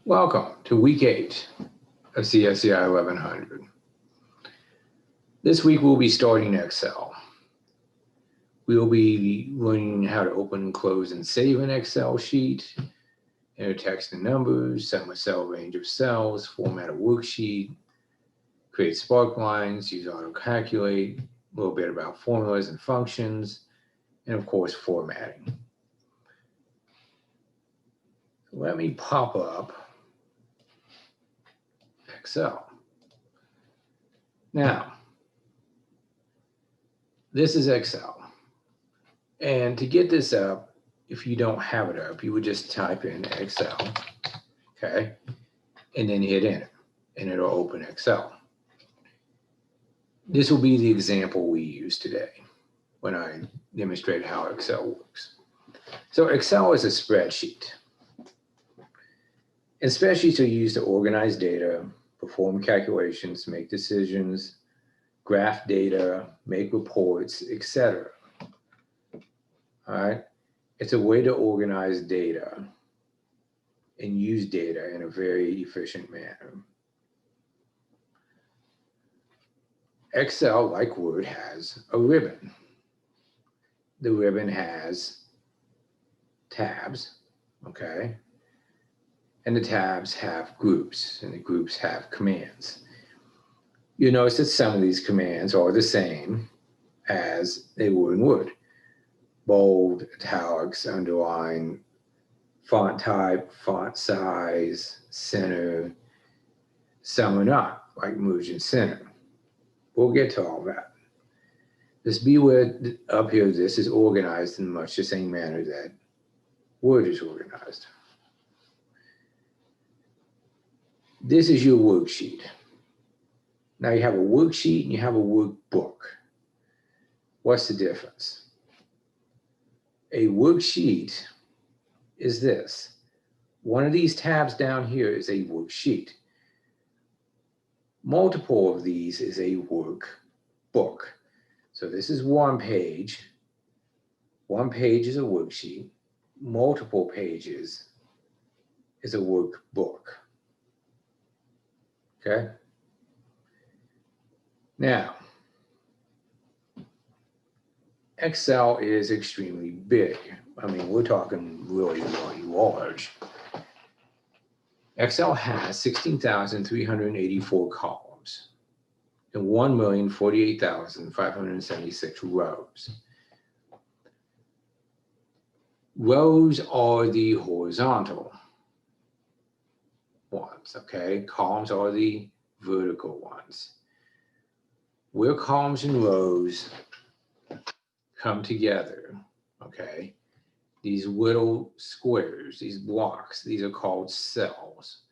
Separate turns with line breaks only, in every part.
Welcome to week 8 of CSCI 1100. This week we'll be starting Excel. We'll be learning how to open, close, and save an Excel sheet, enter text and numbers, sum a cell range of cells, format a worksheet, create spark lines, use AutoCalculate, a little bit about formulas and functions, and of course formatting. Let me pop up Excel. Now, this is Excel. And to get this up, if you don't have it up, you would just type in Excel, okay? And then hit enter, and it'll open Excel. This will be the example we use today when I demonstrate how Excel works. So Excel is a spreadsheet. And spreadsheets are used to organize data, perform calculations, make decisions, graph data, make reports, etc. All right. It's a way to organize data and use data in a very efficient manner. Excel, like Word, has a ribbon. The ribbon has tabs, okay? And the tabs have groups, and the groups have commands. You notice that some of these commands are the same as they were in Word. Bold, italics, underline, font type, font size, center. Some are not, like merge and center. We'll get to all that. Just be aware up here, this is organized in much the same manner that Word is organized. This is your worksheet. Now you have a worksheet and you have a workbook. What's the difference? A worksheet is this. One of these tabs down here is a worksheet. Multiple of these is a workbook. So this is one page. One page is a worksheet. Multiple pages is a workbook. Okay? Now, Excel is extremely big. I mean, we're talking really, really large. Excel has 16,384 columns and 1,048,576 rows. Rows are the horizontal ones, okay? Columns are the vertical ones. Where columns and rows come together, okay? These little squares, these blocks, these are called cells.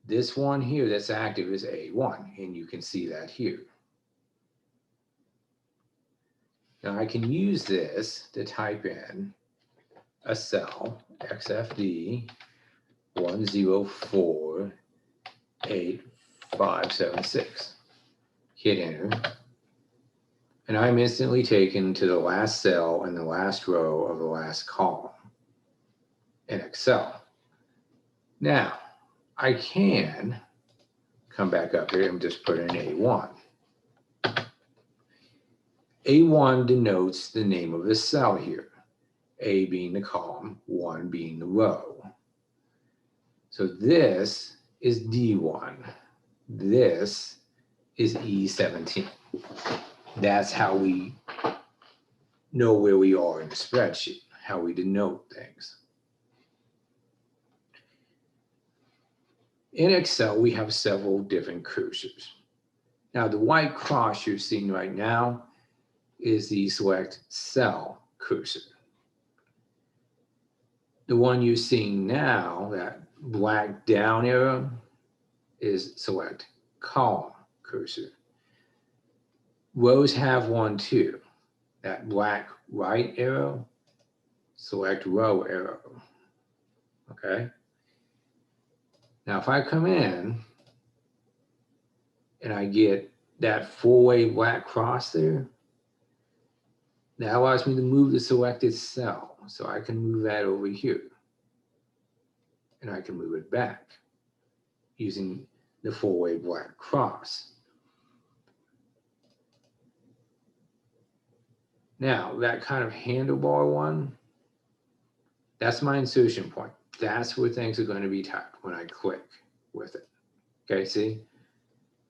This one here that's active is A1, and you can see that here. Now I can use this to type in a cell, XFD 1048576. Hit enter. And I'm instantly taken to the last cell in the last row of the last column in Excel. Now, I can come back up here and just put in A1. A1 denotes the name of the cell here, A being the column, 1 being the row. So this is D1. This is E17. That's how we know where we are in the spreadsheet, how we denote things. In Excel, we have several different cursors. Now, the white cross you're seeing right now is the select cell cursor. The one you're seeing now, that black down arrow, is select column cursor. Rows have one too. That black right arrow, select row arrow, okay? Now, if I come in and I get that four-way black cross there, that allows me to move the selected cell. So I can move that over here. and I can move it back using the four-way black cross. Now, that kind of handlebar one, that's my insertion point. That's where things are going to be typed when I click with it. Okay, see?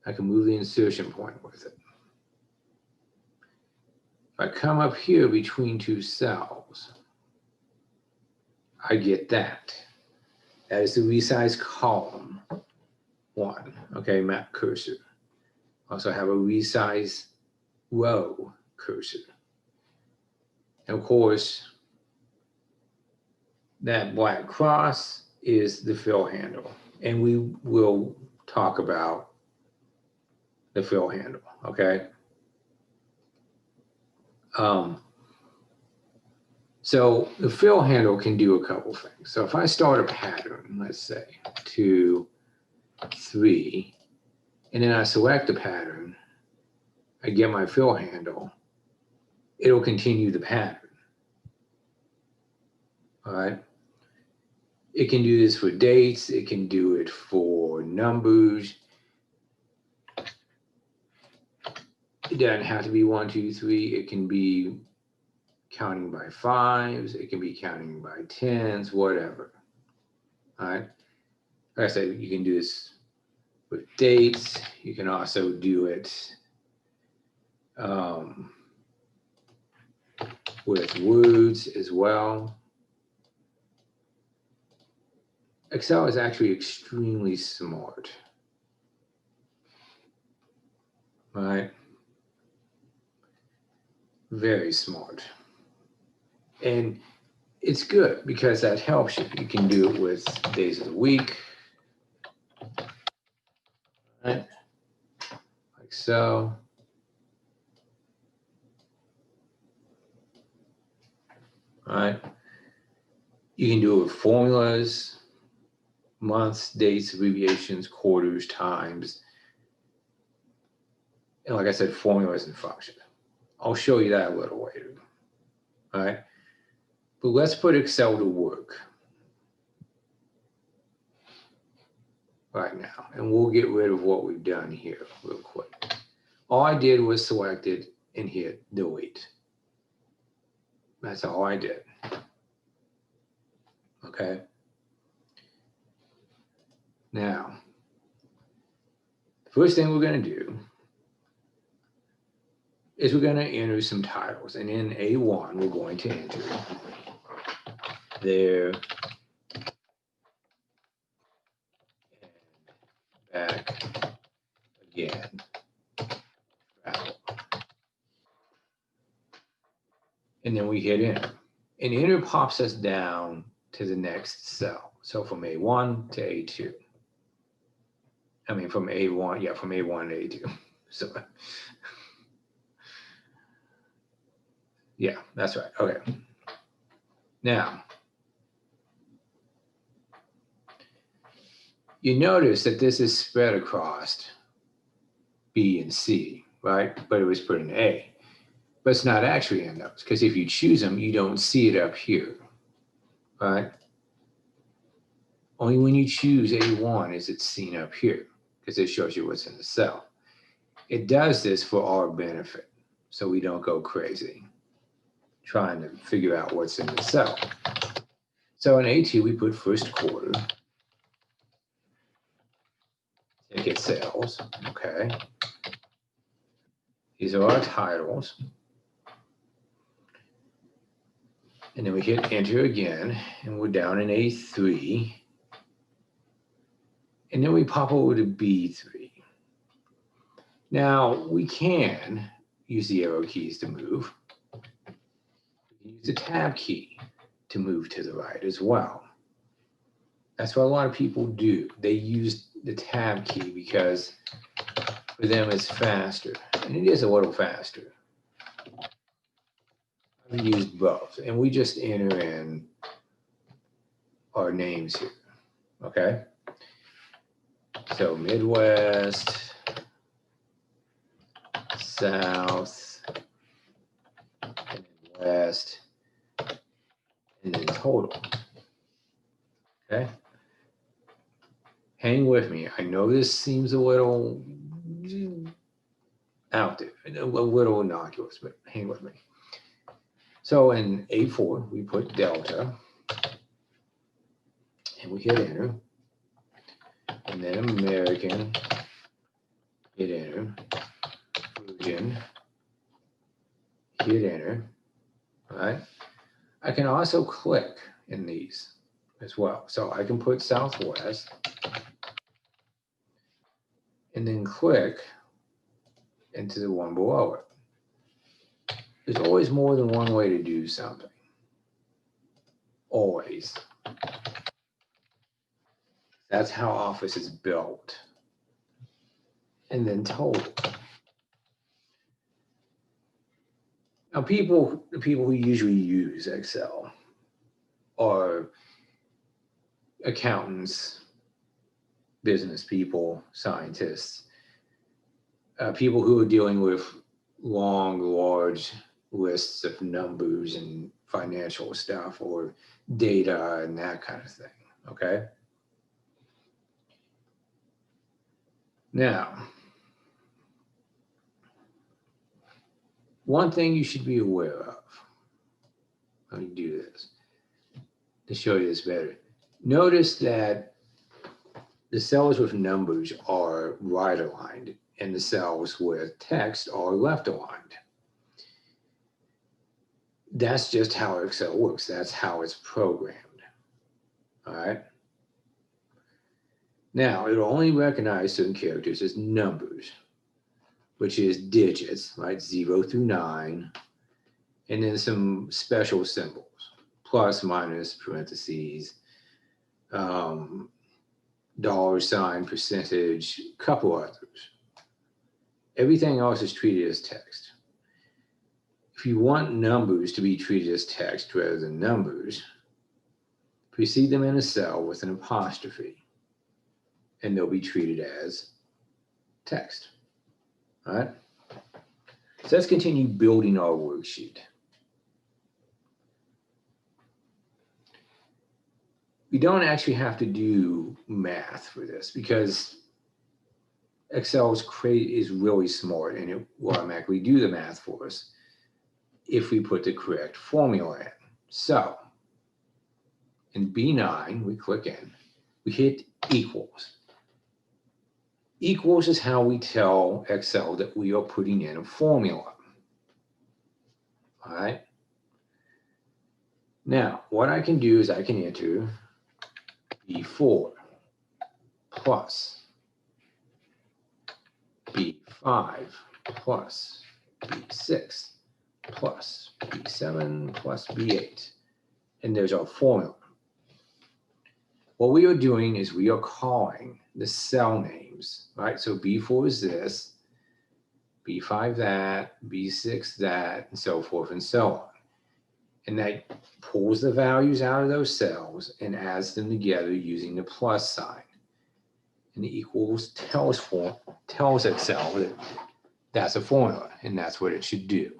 I can move the insertion point with it. If I come up here between two cells, I get that. That is the resize column one. Okay, map cursor. Also have a resize row cursor. And of course, that black cross is the fill handle. And we will talk about the fill handle, okay? So the fill handle can do a couple things. So if I start a pattern, let's say 2, 3, and then I select the pattern, I get my fill handle, it'll continue the pattern. All right. It can do this for dates. It can do it for numbers. It doesn't have to be 1, 2, 3. It can be counting by 5s. It can be counting by 10s, whatever. All right. Like I said, you can do this with dates. You can also do it with words as well. Excel is actually extremely smart. Right? Very smart. And it's good because that helps you. You can do it with days of the week. Right? Like so. Right? You can do it with formulas, months, dates, abbreviations, quarters, times. And like I said, formulas and functions. I'll show you that a little later. All right. But let's put Excel to work right now. And we'll get rid of what we've done here real quick. All I did was select it and hit delete. That's all I did. Okay. Now, the first thing we're going to do is we're going to enter some titles. And in A1, we're going to enter there and back again. Travel. And then we hit enter. And enter pops us down to the next cell. So from A1 to A2. I mean, from A1, yeah, from A1 to A2. So, yeah, that's right. Okay. Now, you notice that this is spread across B and C, right? But it was put in A. But it's not actually in those, because if you choose them, you don't see it up here, right? Only when you choose A1 is it seen up here, because it shows you what's in the cell. It does this for our benefit, so we don't go crazy trying to figure out what's in the cell. So in A2, we put first quarter. Ticket sales, okay. These are our titles. And then we hit enter again, and we're down in A3. And then we pop over to B3. Now, we can use the arrow keys to move. We can use the tab key to move to the right as well. That's what a lot of people do. They use the tab key because for them it's faster. And it is a little faster. I've used both. And we just enter in our names here. Okay? So Midwest, South, and West, and then total. Okay? hang with me. I know this seems a little out there, a little innocuous, but hang with me. So in A4, we put delta, and we hit enter, and then American, hit enter, Virgin, hit enter, all right? I can also click in these as well. So I can put Southwest and then click into the one below it. There's always more than one way to do something. Always. That's how Office is built. And then total. Now, the people who usually use Excel are accountants, business people, scientists, people who are dealing with long, large lists of numbers and financial stuff or data and that kind of thing, okay? Now, one thing you should be aware of, let me do this to show you this better. Notice that the cells with numbers are right aligned and the cells with text are left aligned. That's just how Excel works. That's how it's programmed. All right. Now, it'll only recognize certain characters as numbers, which is digits, right? 0 through 9, and then some special symbols, plus, minus, parentheses, dollar sign, percentage, couple others. Everything else is treated as text. If you want numbers to be treated as text rather than numbers, precede them in a cell with an apostrophe, and they'll be treated as text. All right? So let's continue building our worksheet. We don't actually have to do math for this because Excel is really smart and it will automatically do the math for us if we put the correct formula in. So in B9, we click in, we hit equals. Equals is how we tell Excel that we are putting in a formula. All right. Now, what I can do is I can enter B4 plus B5 plus B6 plus B7 plus B8. And there's our formula. What we are doing is we are calling the cell names, right? So B4 is this, B5 that, B6 that, and so forth and so on. And that pulls the values out of those cells and adds them together using the plus sign. And the equals tells Excel that that's a formula, and that's what it should do.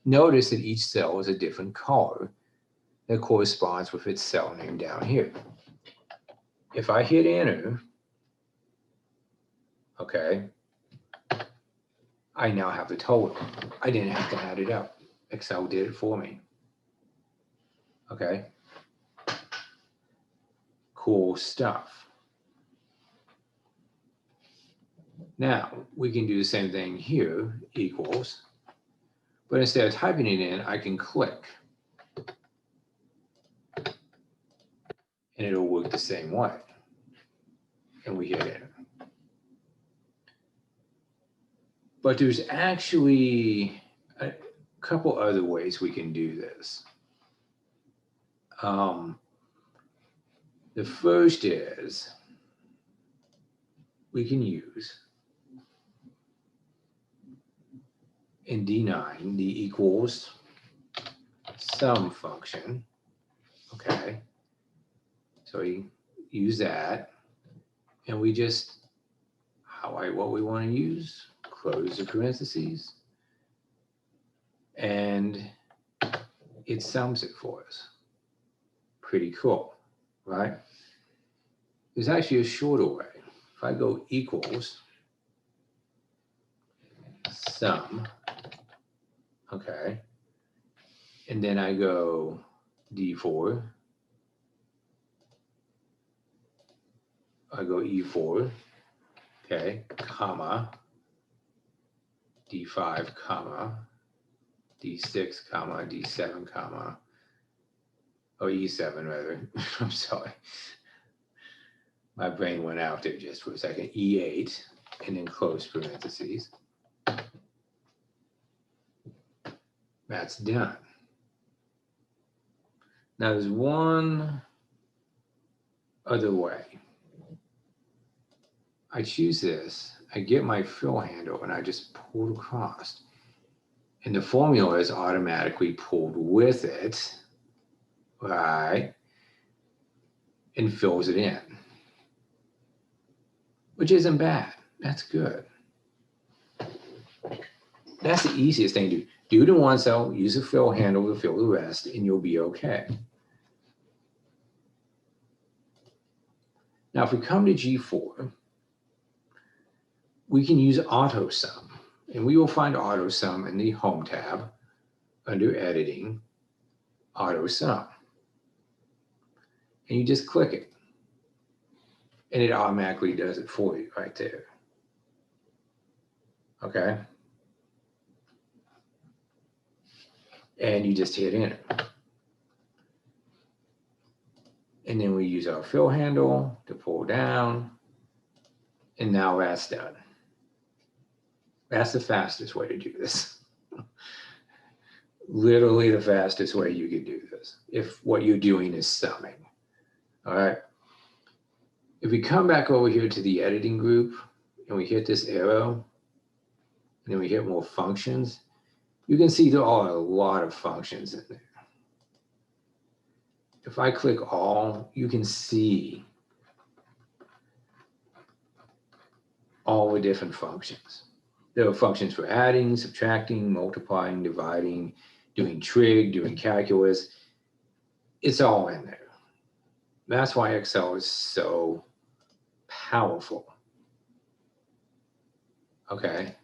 Notice that each cell is a different color that corresponds with its cell name down here. If I hit enter, okay, I now have the total. I didn't have to add it up. Excel did it for me. Okay. Cool stuff. Now, we can do the same thing here, equals, but instead of typing it in, I can click. And it'll work the same way. And we hit enter. But there's actually a couple other ways we can do this. The first is we can use in D9 the equals sum function. Okay. So we use that and we just highlight what we want to use, close the parentheses, and it sums it for us. Pretty cool, right? There's actually a shorter way. I go equals sum, okay, and then I go D4, I go E4, okay, comma, D5, comma, D6, comma, D7, comma, oh, E7 rather, I'm sorry. My brain went out there just for a second. E8, and then close parentheses. That's done. Now there's one other way. I choose this, I get my fill handle, and I just pull it across. And the formula is automatically pulled with it, right? And fills it in, which isn't bad. That's good. That's the easiest thing to do. Do it in one cell, use a fill handle to fill the rest, and you'll be okay. Now, if we come to G4, we can use AutoSum, and we will find AutoSum in the Home tab under Editing, AutoSum. And you just click it, and it automatically does it for you right there. Okay? And you just hit enter. And then we use our fill handle to pull down, and now that's done. That's the fastest way to do this. Literally the fastest way you can do this, if what you're doing is summing. All right. If we come back over here to the editing group and we hit this arrow, and then we hit more functions, you can see there are a lot of functions in there. If I click all, you can see all the different functions. There are functions for adding, subtracting, multiplying, dividing, doing trig, doing calculus. It's all in there. That's why Excel is so powerful. Okay.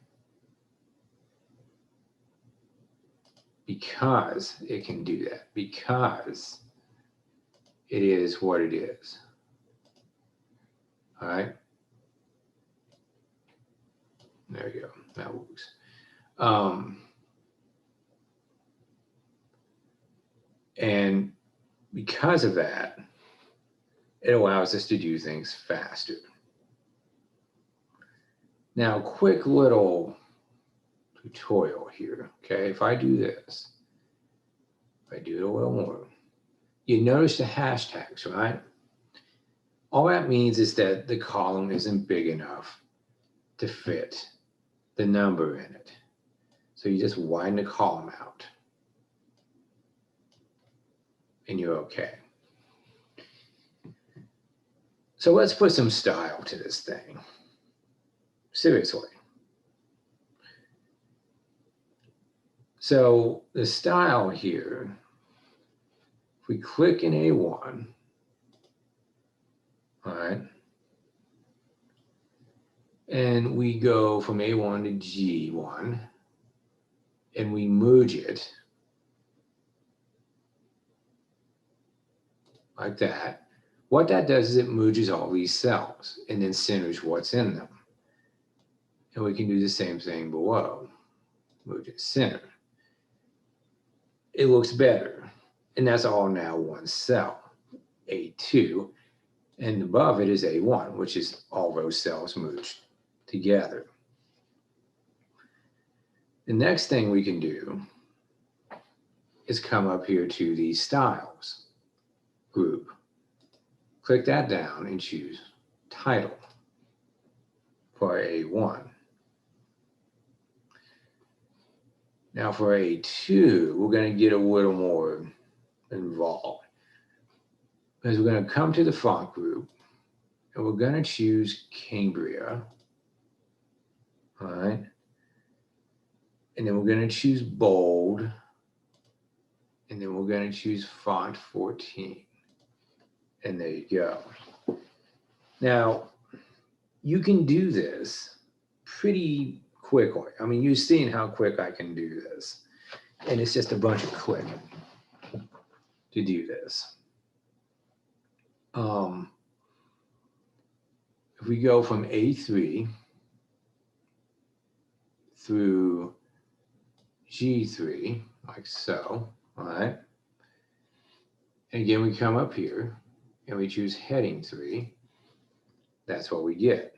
Because it can do that. Because it is what it is. All right. There you go. That works. And because of that, it allows us to do things faster. Now, quick little tutorial here. Okay, if I do this, if I do it a little more, you notice the hashtags, right? All that means is that the column isn't big enough to fit the number in it. So you just widen the column out and you're okay. So let's put some style to this thing. Seriously. So the style here, if we click in A1, all right, and we go from A1 to G1, and we merge it like that. What that does is it merges all these cells and then centers what's in them. And we can do the same thing below. Merge it center. It looks better. And that's all now one cell, A2. And above it is A1, which is all those cells merged together. The next thing we can do is come up here to the styles group. Click that down and choose title for A1. Now for A2, we're going to get a little more involved, because we're going to come to the font group and we're going to choose Cambria. All right. And then we're going to choose bold. And then we're going to choose font 14. And there you go. Now, you can do this pretty quickly. I mean, you've seen how quick I can do this. And it's just a bunch of clicking to do this. If we go from A3 through G3, like so, all right? And again, we come up here and we choose heading 3. That's what we get.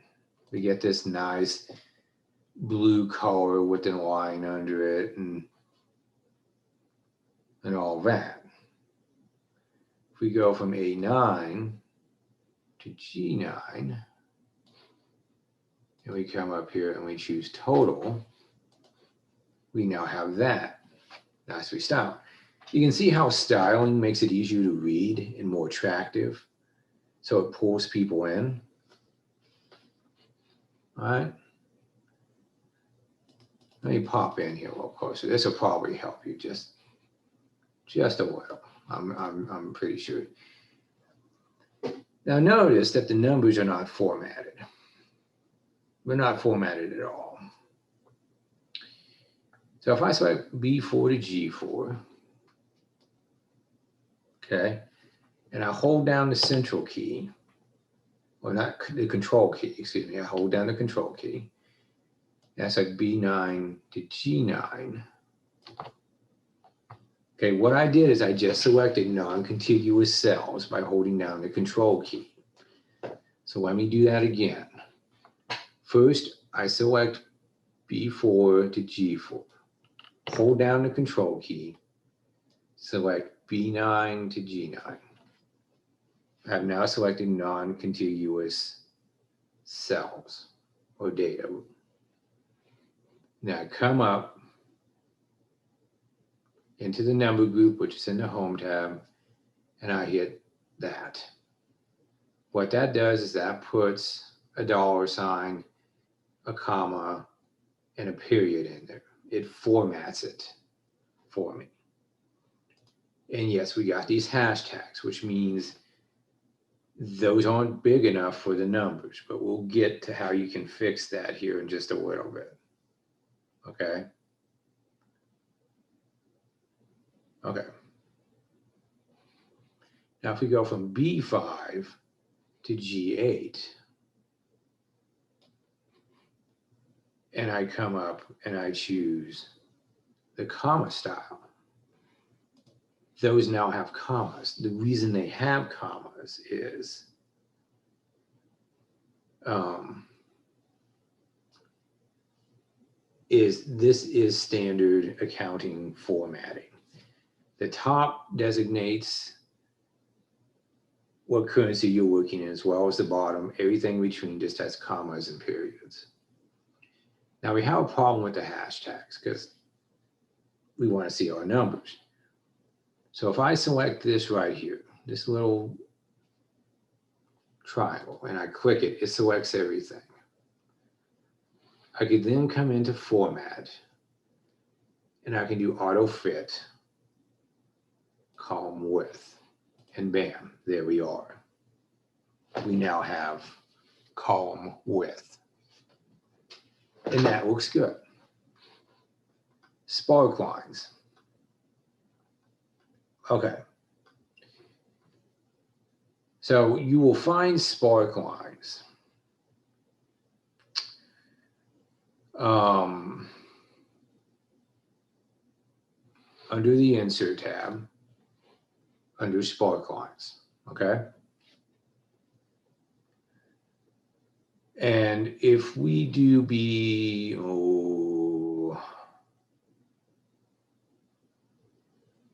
We get this nice blue color with a line under it and all that. If we go from A9 to G9, and we come up here and we choose total, we now have that. Nicely styled. You can see how styling makes it easier to read and more attractive. So it pulls people in. All right. Let me pop in here a little closer. This will probably help you just a little. I'm pretty sure. Now notice that the numbers are not formatted. They're not formatted at all. So if I select B4 to G4, okay, and I hold down the central key, or not the control key, excuse me, I hold down the control key. That's like B9 to G9. Okay, what I did is I just selected non-contiguous cells by holding down the control key. So let me do that again. First, I select B4 to G4. Hold down the control key, select B9 to G9. I have now selected non-contiguous cells or data. Now come up into the number group, which is in the Home tab, and I hit that. What that does is that puts a $, a comma, and a period in there. It formats it for me. And yes, we got these hashtags, which means those aren't big enough for the numbers, but we'll get to how you can fix that here in just a little bit. Okay. Okay. Now, if we go from B5 to G8, and I come up and I choose the comma style, those now have commas. The reason they have commas is this is standard accounting formatting. The top designates what currency you're working in, as well as the bottom. Everything between just has commas and periods. Now we have a problem with the hashtags because we want to see our numbers. So if I select this right here, this little triangle, and I click it, it selects everything. I could then come into format, and I can do auto fit, column width, and bam, there we are. We now have column width. And that looks good. Spark lines. Okay. So you will find spark lines under the Insert tab, under spark lines, okay? And if we do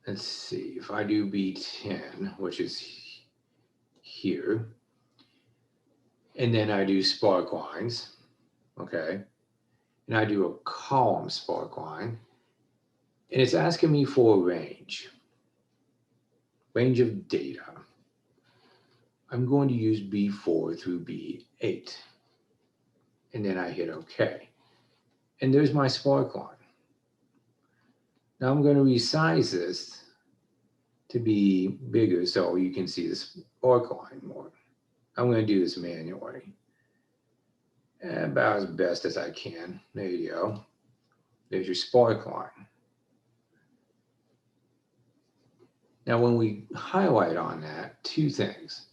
let's see, if I do B10, which is here, and then I do spark lines, okay? And I do a column spark line, and it's asking me for a range of data. I'm going to use B4 through B8. And then I hit OK. And there's my spark line. Now I'm going to resize this to be bigger so you can see the spark line more. I'm going to do this manually. about as best as I can. There you go. There's your spark line. Now, when we highlight on that, two things.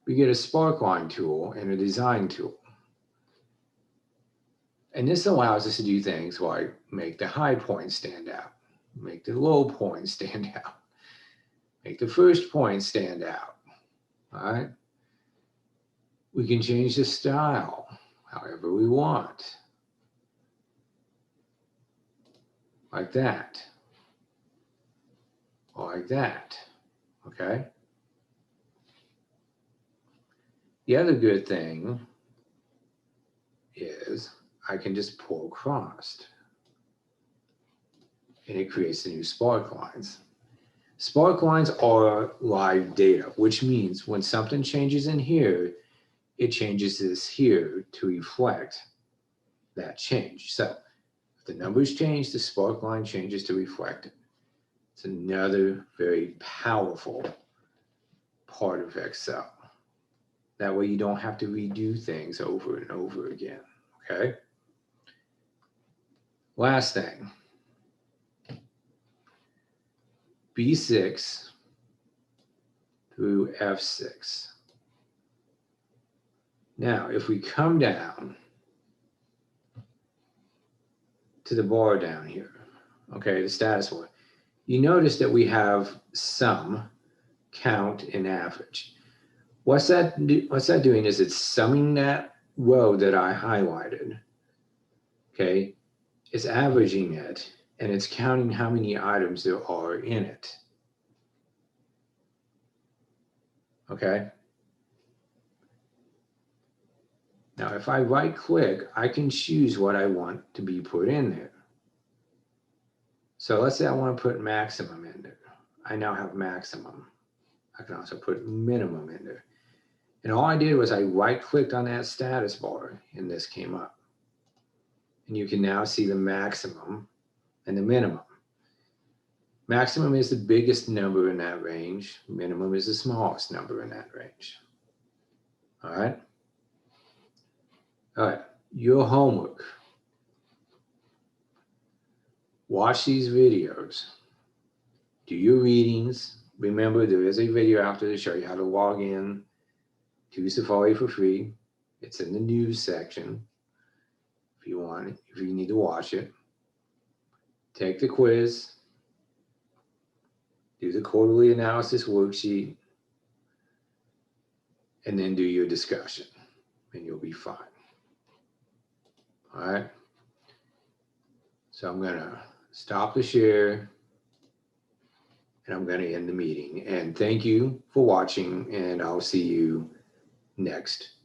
We get a spark line tool and a design tool. And this allows us to do things like make the high point stand out, make the low point stand out, make the first point stand out. All right. We can change the style however we want. Like that. Or like that. Okay. The other good thing is I can just pull across and it creates the new spark lines. Spark lines are live data, which means when something changes in here, it changes this here to reflect that change. So if the numbers change, the spark line changes to reflect it. It's another very powerful part of Excel. That way you don't have to redo things over and over again, okay? Last thing, B6 through F6. Now, if we come down to the bar down here, okay, the status bar, you notice that we have sum, count, and average. What's that doing is it's summing that row that I highlighted, okay? It's averaging it, and it's counting how many items there are in it, okay? Now, if I right click, I can choose what I want to be put in there. So let's say I want to put maximum in there. I now have maximum. I can also put minimum in there. And all I did was I right clicked on that status bar and this came up. And you can now see the maximum and the minimum. Maximum is the biggest number in that range. Minimum is the smallest number in that range. All right. All right, your homework. Watch these videos. Do your readings. Remember, there is a video after to show you how to log in to Safari for free. It's in the news section if you want it, if you need to watch it. Take the quiz. Do the quarterly analysis worksheet. And then do your discussion. And you'll be fine. All right. So I'm going to stop the share. And I'm going to end the meeting. And thank you for watching. And I'll see you next